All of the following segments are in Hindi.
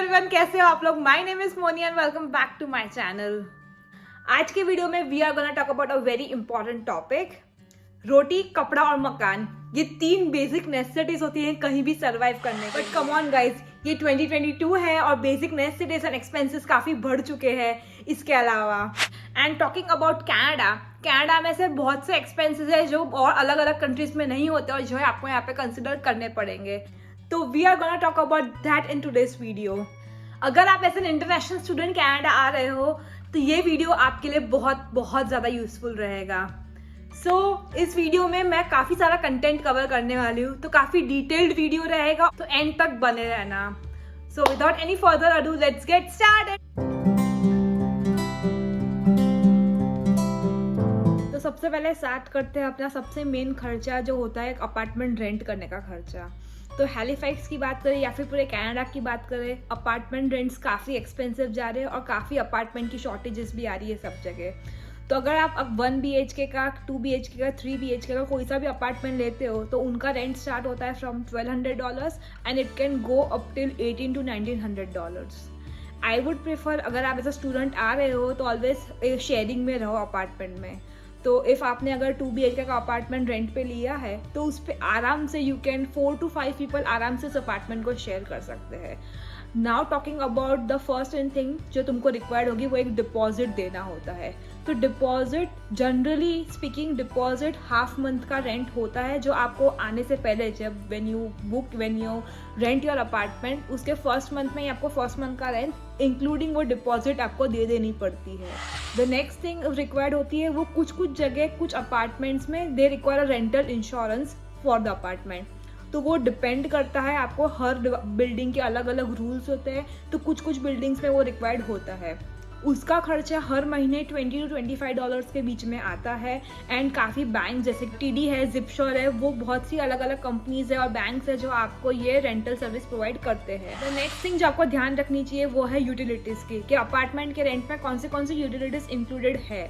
एवरीवन, कैसे हो आप लोग। My name is Moni and welcome back to my channel. आज के वीडियो में we are gonna talk about a very important topic. रोटी, कपड़ा और मकान, ये तीन बेसिक नेसेसिटीज होती हैं कहीं भी सरवाइव करने के। बट कम ऑन गाइस, ये 2022 है और बेसिक नेसेसिटीज एंड एक्सपेंसेस काफी बढ़ चुके हैं इसके अलावा। एंड टॉकिंग अबाउट कनाडा में से बहुत से एक्सपेंसेस है जो और अलग अलग कंट्रीज में नहीं होते और जो है आपको यहाँ पे कंसिडर करने पड़ेंगे। तो we are gonna talk about that in today's video. अगर आप as an international student Canada आ रहे हो तो ये वीडियो आपके लिए बहुत बहुत ज़्यादा यूजफुल रहेगा। इस वीडियो में मैं काफ़ी सारा कंटेंट कवर करने वाली हूँ, तो काफ़ी डिटेल्ड वीडियो रहेगा, तो एंड तक बने रहना। So without any further ado, let's get started. तो सबसे पहले स्टार्ट करते हैं अपना सबसे मेन खर्चा जो होता है अपार्टमेंट रेंट करने का खर्चा। तो हैलिफैक्स की बात करें या फिर पूरे कनाडा की बात करें, अपार्टमेंट रेंट्स काफ़ी एक्सपेंसिव जा रहे हैं और काफ़ी अपार्टमेंट की शॉर्टेजेस भी आ रही है सब जगह। तो अगर आप अब 1 BHK का, 2 BHK का, 3 BHK का कोई सा भी अपार्टमेंट लेते हो तो उनका रेंट स्टार्ट होता है from $1,200 and it can go up till $1,800 to $1,900। I would prefer, अगर आप एज अ स्टूडेंट आ रहे हो तो ऑलवेज शेयरिंग में रहो अपार्टमेंट में। तो इफ़ आपने अगर 2 BHK का अपार्टमेंट रेंट पे लिया है तो उस पर आराम से यू कैन 4 to 5 पीपल आराम से उस अपार्टमेंट को शेयर कर सकते हैं। Now talking about the first thing जो तुमको रिक्वायर्ड होगी वो एक डिपॉजिट देना होता है। तो deposit, generally speaking, deposit half month का रेंट होता है जो आपको आने से पहले, जब when you rent your apartment, उसके फर्स्ट मंथ में ही आपको फर्स्ट मंथ का रेंट इंक्लूडिंग वो डिपॉजिट आपको दे देनी पड़ती है। द नेक्स्ट थिंग रिक्वायर्ड होती है, वो कुछ जगह कुछ अपार्टमेंट्स में they require a rental insurance for the apartment. तो वो डिपेंड करता है, आपको हर बिल्डिंग के अलग अलग रूल्स होते हैं, तो कुछ बिल्डिंग्स में वो रिक्वायर्ड होता है। उसका खर्चा हर महीने $20 to $25 के बीच में आता है। एंड काफ़ी बैंक जैसे TD है, जिपश्योर है, वो बहुत सी अलग अलग कंपनीज है और बैंक्स है जो आपको ये रेंटल सर्विस प्रोवाइड करते हैं। द नेक्स्ट थिंग जो आपको ध्यान रखनी चाहिए वो है यूटिलिटीज़ की, कि अपार्टमेंट के रेंट में कौन से यूटिलिटीज़ इंक्लूडेड है।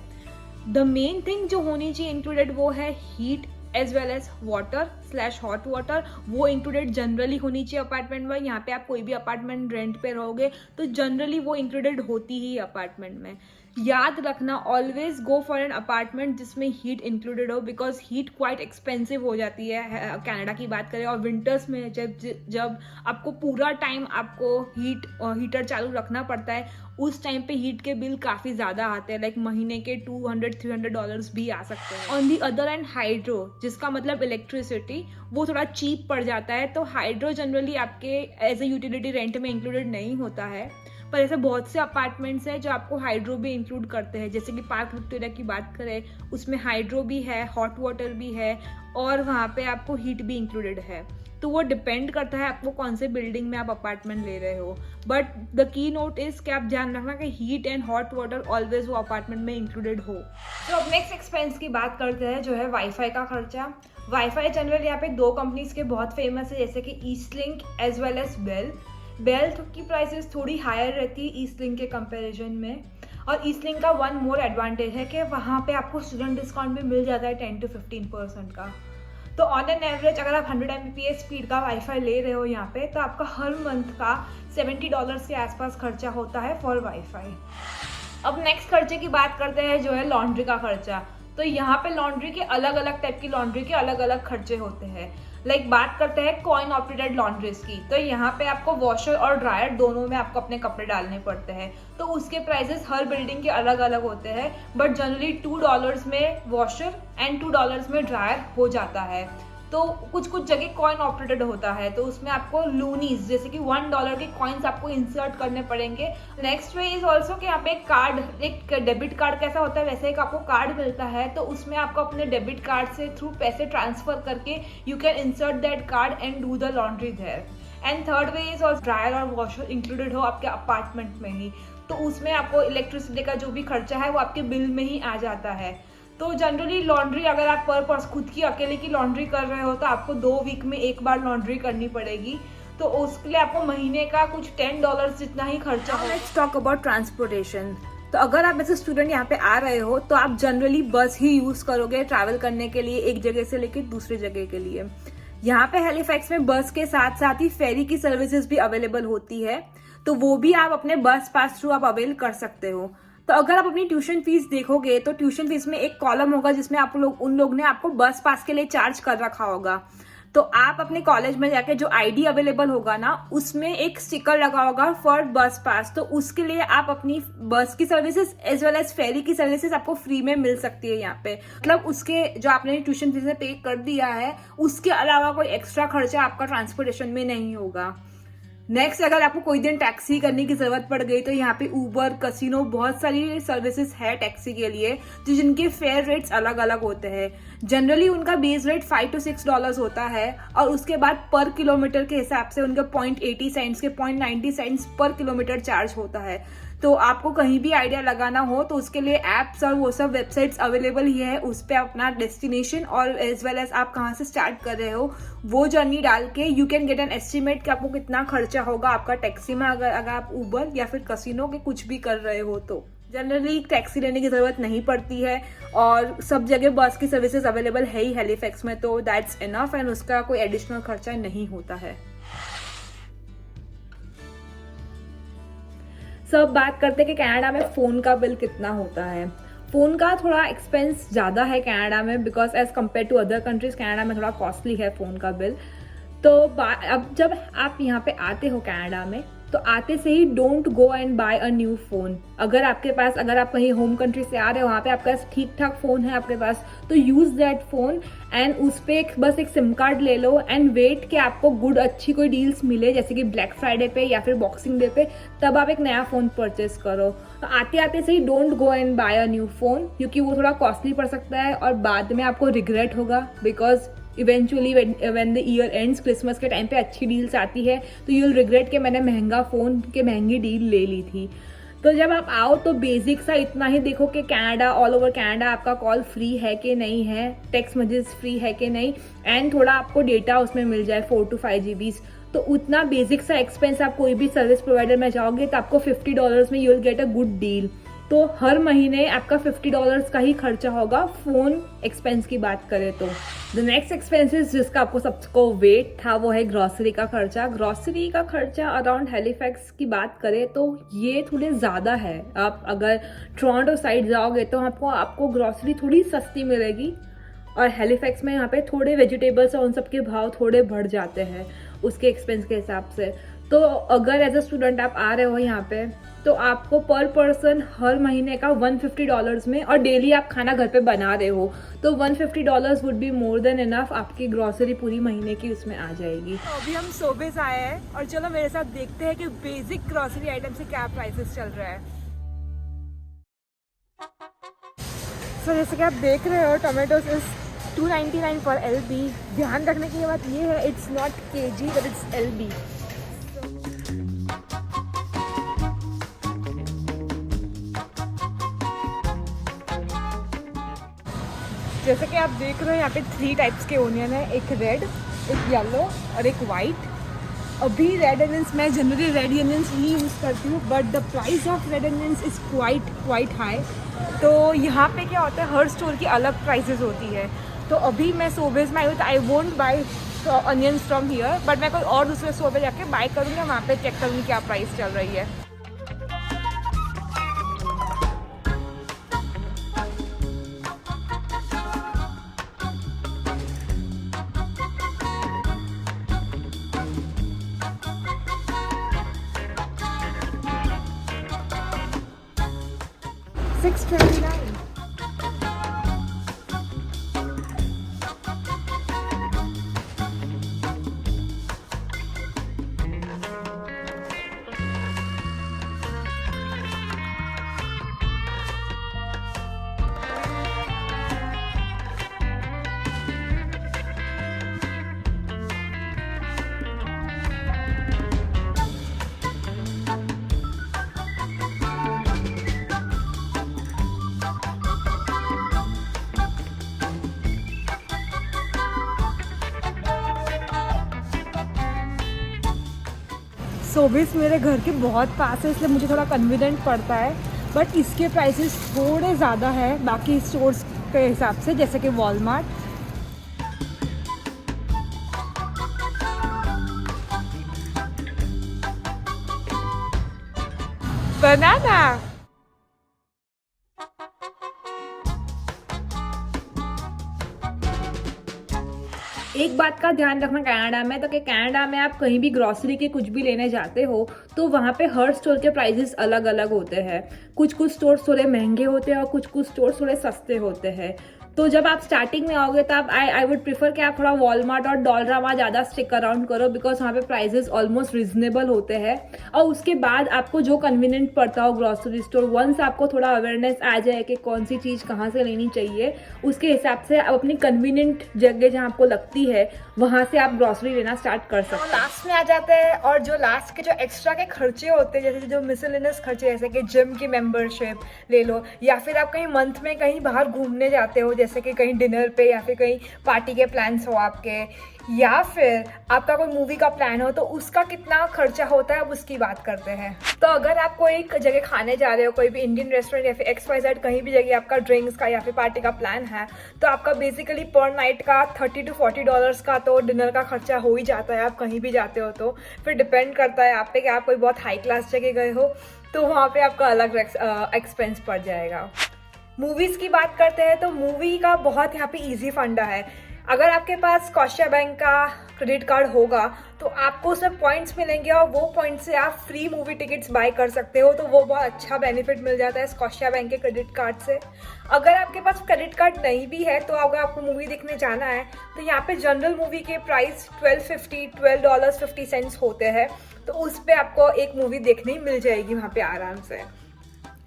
द मेन थिंग जो होनी चाहिए इंक्लूडेड वो है heat as well as water hot water, वो इंक्लूडेड जनरली होनी चाहिए अपार्टमेंट में। यहाँ पे आप कोई भी अपार्टमेंट रेंट पे रहोगे तो जनरली वो इंक्लूडेड होती ही अपार्टमेंट में। याद रखना, always go for an apartment जिसमें हीट इंक्लूडेड हो, बिकॉज हीट क्वाइट एक्सपेंसिव हो जाती है कनाडा की बात करें। और विंटर्स में जब आपको पूरा टाइम आपको हीटर चालू रखना पड़ता है, उस टाइम पे हीट के बिल काफ़ी ज़्यादा आते हैं, लाइक महीने के $200-300 भी आ सकते हैं। On the other and hydro, जिसका मतलब इलेक्ट्रिसिटी, वो थोड़ा चीप पड़ जाता है। तो हाइड्रो जनरली आपके एज ए यूटिलिटी रेंट में इंक्लूडेड नहीं होता है, पर ऐसे बहुत से अपार्टमेंट्स हैं जो आपको हाइड्रो भी इंक्लूड करते हैं। जैसे कि पार्क विक्टोरिया की बात करें, उसमें हाइड्रो भी है, हॉट वाटर भी है और वहाँ पे आपको हीट भी इंक्लूडेड है। तो वो डिपेंड करता है आपको कौन से बिल्डिंग में आप अपार्टमेंट ले रहे हो। But the key note is कि आप ध्यान रखना कि heat and hot water always वो अपार्टमेंट में इंक्लूडेड हो। तो अब नेक्स्ट एक्सपेंस की बात करते हैं जो है वाईफाई का खर्चा। वाईफाई जनरली यहाँ पे 2 कंपनीज के बहुत फेमस है, जैसे कि ईस्टलिंक एज वेल एज बेल की प्राइसेस थोड़ी हायर रहती है ईस्टलिंक के कंपैरिजन में। और ईस्टलिंक का वन मोर एडवांटेज है कि वहाँ पे आपको स्टूडेंट डिस्काउंट भी मिल जाता है 10 to 15% का। तो ऑन एन एवरेज अगर आप 100 Mbps स्पीड का वाईफाई ले रहे हो यहाँ पे, तो आपका हर मंथ का $70 के आसपास खर्चा होता है फॉर वाईफाई। अब नेक्स्ट खर्चे की बात करते हैं जो है लॉन्ड्री का खर्चा। तो यहाँ पे लॉन्ड्री के अलग अलग टाइप की लॉन्ड्री के अलग अलग खर्चे होते हैं। लाइक बात करते हैं कॉइन ऑपरेटेड लॉन्ड्रीज की, तो यहाँ पे आपको वॉशर और ड्रायर दोनों में आपको अपने कपड़े डालने पड़ते हैं। तो उसके प्राइसेस हर बिल्डिंग के अलग अलग होते हैं, बट जनरली $2 में वॉशर एंड $2 में ड्रायर हो जाता है। तो कुछ जगह कॉइन ऑपरेटेड होता है, तो उसमें आपको लूनीज जैसे कि $1 के कॉइन्स आपको इंसर्ट करने पड़ेंगे। नेक्स्ट वे इज ऑल्सो कि यहाँ पे एक डेबिट कार्ड कैसा होता है वैसे एक आपको कार्ड मिलता है, तो उसमें आपको अपने डेबिट कार्ड से थ्रू पैसे ट्रांसफर करके you can insert that card and do the laundry there. And third way is also dryer और वॉशर इंक्लूडेड हो आपके अपार्टमेंट में ही, तो उसमें आपको इलेक्ट्रिसिटी का जो भी खर्चा है वो आपके बिल में ही आ जाता है। तो जनरली लॉन्ड्री अगर आप पर पर्सन खुद की अकेले की लॉन्ड्री कर रहे हो तो आपको 2 वीक में एक बार लॉन्ड्री करनी पड़ेगी, तो उसके लिए आपको महीने का कुछ $10 जितना ही खर्चा हो। Let's talk about transportation. तो अगर आप ऐसे स्टूडेंट यहाँ पे आ रहे हो तो आप जनरली बस ही यूज करोगे ट्रैवल करने के लिए, एक जगह से लेकर दूसरी जगह के लिए। यहाँ पे हैलिफैक्स में बस के साथ साथ ही फेरी की सर्विसेज भी अवेलेबल होती है। तो वो भी आप अपने बस पास थ्रू आप अवेल कर सकते हो। तो अगर आप अपनी ट्यूशन फीस देखोगे तो ट्यूशन फीस में एक कॉलम होगा जिसमें आप लोग उन लोग ने आपको बस पास के लिए चार्ज कर रखा होगा। तो आप अपने कॉलेज में जाके जो आईडी अवेलेबल होगा ना, उसमें एक स्टिकर लगा होगा फॉर बस पास, तो उसके लिए आप अपनी बस की सर्विसेज एज वेल एज फेरी की सर्विसेज आपको फ्री में मिल सकती है यहाँ पे। मतलब उसके जो आपने ट्यूशन फीस में पे कर दिया है उसके अलावा कोई एक्स्ट्रा खर्चा आपका ट्रांसपोर्टेशन में नहीं होगा। नेक्स्ट, अगर आपको कोई दिन टैक्सी करने की जरूरत पड़ गई तो यहाँ पे उबर, कसिनो, बहुत सारी सर्विसेज है टैक्सी के लिए, तो जिनके फेयर रेट्स अलग अलग होते हैं। जनरली उनका बेस रेट $5 to $6 होता है और उसके बाद पर किलोमीटर के हिसाब से उनका 0.80 सेंट्स के 0.90 सेंट्स पर किलोमीटर चार्ज होता है। तो आपको कहीं भी आइडिया लगाना हो तो उसके लिए एप्स और वो सब वेबसाइट्स अवेलेबल ही है, उस पर अपना डेस्टिनेशन और एज वेल एज आप कहाँ से स्टार्ट कर रहे हो वो जर्नी डाल के you can get an estimate कि आपको कितना खर्चा होगा आपका टैक्सी में, अगर आप उबर या फिर कसिनो के कुछ भी कर रहे हो तो। जनरली टैक्सी लेने की ज़रूरत नहीं पड़ती है और सब जगह बस की सर्विसेज अवेलेबल है ही हैलिफैक्स में, तो दैट्स इनफ एंड उसका कोई एडिशनल खर्चा नहीं होता है। सब बात करते हैं कि कनाडा में फ़ोन का बिल कितना होता है। फ़ोन का थोड़ा एक्सपेंस ज़्यादा है कनाडा में, because as compare to other countries Canada में थोड़ा कॉस्टली है फ़ोन का बिल। तो अब जब आप यहाँ पे आते हो कनाडा में तो आते से ही don't go and buy a new phone. अगर आप कहीं होम कंट्री से आ रहे हो, वहाँ पे आपके पास ठीक ठाक फ़ोन है आपके पास, तो यूज़ दैट फ़ोन एंड उस पर बस एक सिम कार्ड ले लो एंड वेट कि आपको अच्छी कोई डील्स मिले, जैसे कि ब्लैक फ्राइडे पे या फिर बॉक्सिंग डे पे, तब आप एक नया फ़ोन परचेस करो। तो आते आते से ही don't go and buy a new phone, क्योंकि वो थोड़ा कॉस्टली पड़ सकता है और बाद में आपको रिग्रेट होगा, because eventually when the year ends, Christmas के टाइम पे अच्छी डील्स आती है तो यू विल रिग्रेट कि मैंने महंगा फ़ोन के महंगी डील ले ली थी। तो जब आप आओ तो बेसिक सा इतना ही देखो कि कनाडा, ऑल ओवर कनाडा आपका कॉल फ्री है कि नहीं है, टेक्स्ट मैसेज फ्री है कि नहीं, एंड थोड़ा आपको डेटा उसमें मिल जाए 4 to 5 GB। तो उतना बेसिक सा एक्सपेंस आप कोई भी सर्विस प्रोवाइडर में जाओगे तो आपको $50 में you will get a good deal. तो हर महीने आपका $50 का ही खर्चा होगा फ़ोन एक्सपेंस की बात करें तो। द नेक्स्ट एक्सपेंसेस जिसका आपको सबको वेट था वो है ग्रॉसरी का खर्चा। ग्रॉसरी का खर्चा अराउंड हैलिफैक्स की बात करें तो ये थोड़े ज़्यादा है। आप अगर टोरंटो साइड जाओगे तो आपको ग्रॉसरी थोड़ी सस्ती मिलेगी, और हैलिफैक्स में यहाँ पे थोड़े वेजिटेबल्स और उन सब के भाव थोड़े बढ़ जाते हैं उसके एक्सपेंस के हिसाब से। तो अगर एज अ स्टूडेंट आप आ रहे हो यहाँ पे तो आपको पर पर्सन हर महीने का $150 में, और डेली आप खाना घर पे बना रहे हो तो $150 would be more than enough, आपकी ग्रॉसरी पूरी महीने की उसमें आ जाएगी। तो अभी हम सोबेस आए हैं और चलो मेरे साथ देखते हैं कि बेसिक ग्रॉसरी आइटम से क्या प्राइसेस चल रहा है। तो जैसे कि आप देख रहे हो टोमेटोज इज $2.99 पर LB। ध्यान रखने की बात ये है, it's not kg but it's LB। जैसे कि आप देख रहे हो यहाँ पे 3 टाइप्स के ओनियन है, एक रेड, एक येलो और एक वाइट। अभी रेड अनियंस, मैं जनरली रेड अनियंस ही यूज़ करती हूँ, but the price of red onions is quite high. तो यहाँ पे क्या होता है, हर स्टोर की अलग प्राइसेस होती है। तो अभी मैं सोबेज में आई हूँ तो I won't buy onions from here, but मैं कोई और दूसरे स्टोर पे जाके बाय करूँगी, वहाँ पे चेक करूँगी क्या प्राइस चल रही है। $6.29। सोबेस मेरे घर के बहुत पास है, इसलिए मुझे थोड़ा कन्वीनियंट पड़ता है, बट इसके प्राइसेस थोड़े ज़्यादा है बाकी स्टोर्स के हिसाब से, जैसे कि वॉलमार्ट। बनाना। एक बात का ध्यान रखना कनाडा में, तो कि कनाडा में आप कहीं भी ग्रॉसरी के कुछ भी लेने जाते हो तो वहाँ पे हर स्टोर के प्राइसेस अलग अलग होते हैं। कुछ कुछ स्टोर थोड़े महंगे होते हैं और कुछ कुछ स्टोर थोड़े सस्ते होते हैं। तो जब आप स्टार्टिंग में आओगे तो आप आई वुड प्रीफर कि आप थोड़ा वॉलमार्ट और डॉलरामा ज़्यादा स्टिक अराउंड करो, बिकॉज वहाँ पे प्राइजेस ऑलमोस्ट रिजनेबल होते हैं। और उसके बाद आपको जो कन्वीनियंट पड़ता हो ग्रॉसरी स्टोर, वंस आपको थोड़ा अवेयरनेस आ जाए कि कौन सी चीज़ कहाँ से लेनी चाहिए, उसके हिसाब से आप अपनी कन्वीनियंट जगह जहाँ आपको लगती है वहाँ से आप ग्रॉसरी लेना स्टार्ट कर सकते हैं। लास्ट में आ जाते हैं, और जो लास्ट के जो एक्स्ट्रा के खर्चे होते हैं, जैसे जो मिसलेनियस खर्चे, जैसे कि जिम की मेंबरशिप ले लो, या फिर आप कहीं मंथ में कहीं बाहर घूमने जाते हो, जैसे कि कहीं डिनर पे या फिर कहीं पार्टी के प्लान्स हो आपके, या फिर आपका कोई मूवी का प्लान हो, तो उसका कितना खर्चा होता है अब उसकी बात करते हैं। तो अगर आप कोई जगह खाने जा रहे हो, कोई भी इंडियन रेस्टोरेंट या फिर XYZ कहीं भी जगह आपका ड्रिंक्स का या फिर पार्टी का प्लान है, तो आपका बेसिकली पर नाइट का $30 to $40 का तो डिनर का खर्चा हो ही जाता है। आप कहीं भी जाते हो तो फिर डिपेंड करता है आप पे कि आप कोई बहुत हाई क्लास जगह गए हो तो वहाँ पे आपका अलग एक्सपेंस पड़ जाएगा। मूवीज़ की बात करते हैं तो मूवी का बहुत यहाँ पे इजी फंडा है। अगर आपके पास स्कॉटिया बैंक का क्रेडिट कार्ड होगा तो आपको उसमें पॉइंट्स मिलेंगे और वो पॉइंट्स से आप फ्री मूवी टिकट्स बाय कर सकते हो, तो वो बहुत अच्छा बेनिफिट मिल जाता है स्कॉटिया बैंक के क्रेडिट कार्ड से। अगर आपके पास क्रेडिट कार्ड नहीं भी है तो अगर आपको मूवी देखने जाना है तो यहाँ पे जनरल मूवी के प्राइस $12.50 होते हैं, तो उस पर आपको एक मूवी देखने मिल जाएगी वहाँ पे आराम से।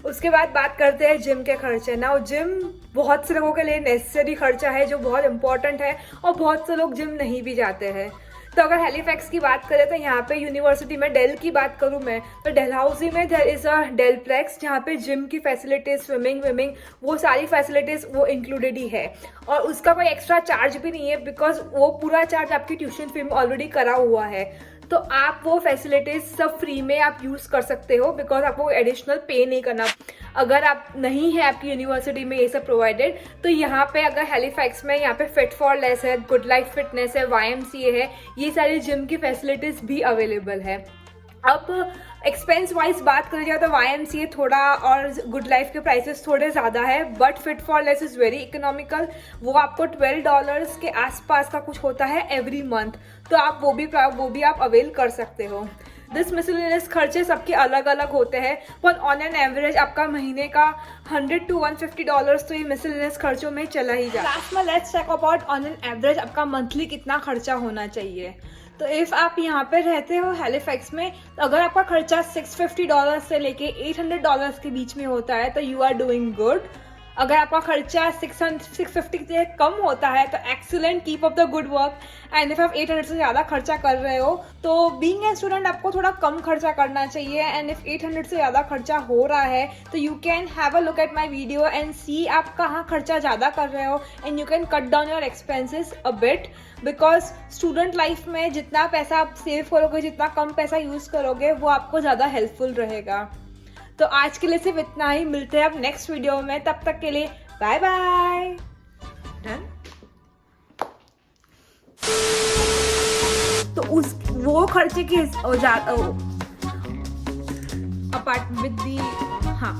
उसके बाद बात करते हैं जिम के खर्चे। ना जिम बहुत से लोगों के लिए नेसेसरी खर्चा है जो बहुत इंपॉर्टेंट है, और बहुत से लोग जिम नहीं भी जाते हैं। तो अगर हैलीफैक्स की बात करें तो यहाँ पे यूनिवर्सिटी में डेल की बात करूँ मैं तो डलहौजी में देयर इज़ अ डेलप्लेक्स, जहाँ पे जिम की फैसिलिटीज़, स्विमिंग वो सारी फैसिलिटीज़ वो इंक्लूडेड ही है, और उसका कोई एक्स्ट्रा चार्ज भी नहीं है, बिकॉज वो पूरा चार्ज आपकी ट्यूशन फी में ऑलरेडी करा हुआ है। तो आप वो फैसिलिटीज सब फ्री में आप यूज़ कर सकते हो, बिकॉज आपको एडिशनल पे नहीं करना। अगर आप नहीं है आपकी यूनिवर्सिटी में ये सब प्रोवाइडेड, तो यहाँ पे अगर हैलीफैक्स में यहाँ पे फिट फॉर लेस है, गुड लाइफ फिटनेस है, YMCA है, ये सारी जिम की फैसिलिटीज़ भी अवेलेबल है। अब एक्सपेंस वाइज बात करी जाए तो YMCA थोड़ा और गुड लाइफ के प्राइसेस थोड़े ज़्यादा है, but fit for less is very economical. वो आपको $12 के आसपास का कुछ होता है एवरी मंथ, तो आप वो भी आप अवेल कर सकते हो। दिस मिसलेनियस खर्चे सबके अलग अलग होते हैं, पर ऑन एन एवरेज आपका महीने का $100 to $150 तो ये मिसलेनियस खर्चों में चला ही जाता है। लास्ट में let's talk about on an average आपका मंथली कितना खर्चा होना चाहिए। तो इफ़ आप यहाँ पे रहते हो हैलीफैक्स में, तो अगर आपका खर्चा $650 से लेके $800 के बीच में होता है तो यू आर डूइंग गुड। अगर आपका खर्चा 650 से कम होता है तो excellent, keep up the good work. And if आप 800 से ज़्यादा खर्चा कर रहे हो तो बीइंग ए स्टूडेंट आपको थोड़ा कम खर्चा करना चाहिए। एंड इफ 800 से ज़्यादा खर्चा हो रहा है तो you can have a look at my video and see आप कहाँ खर्चा ज़्यादा कर रहे हो, and you can cut down your expenses a bit, because student life में जितना पैसा आप सेव करोगे, जितना कम पैसा यूज़ करोगे, वो आपको ज़्यादा हेल्पफुल रहेगा। तो आज के लिए सिर्फ इतना ही, मिलते हैं अब नेक्स्ट वीडियो में, तब तक के लिए बाय बाय। तो उस वो खर्चे की अपार्ट विद दी हाँ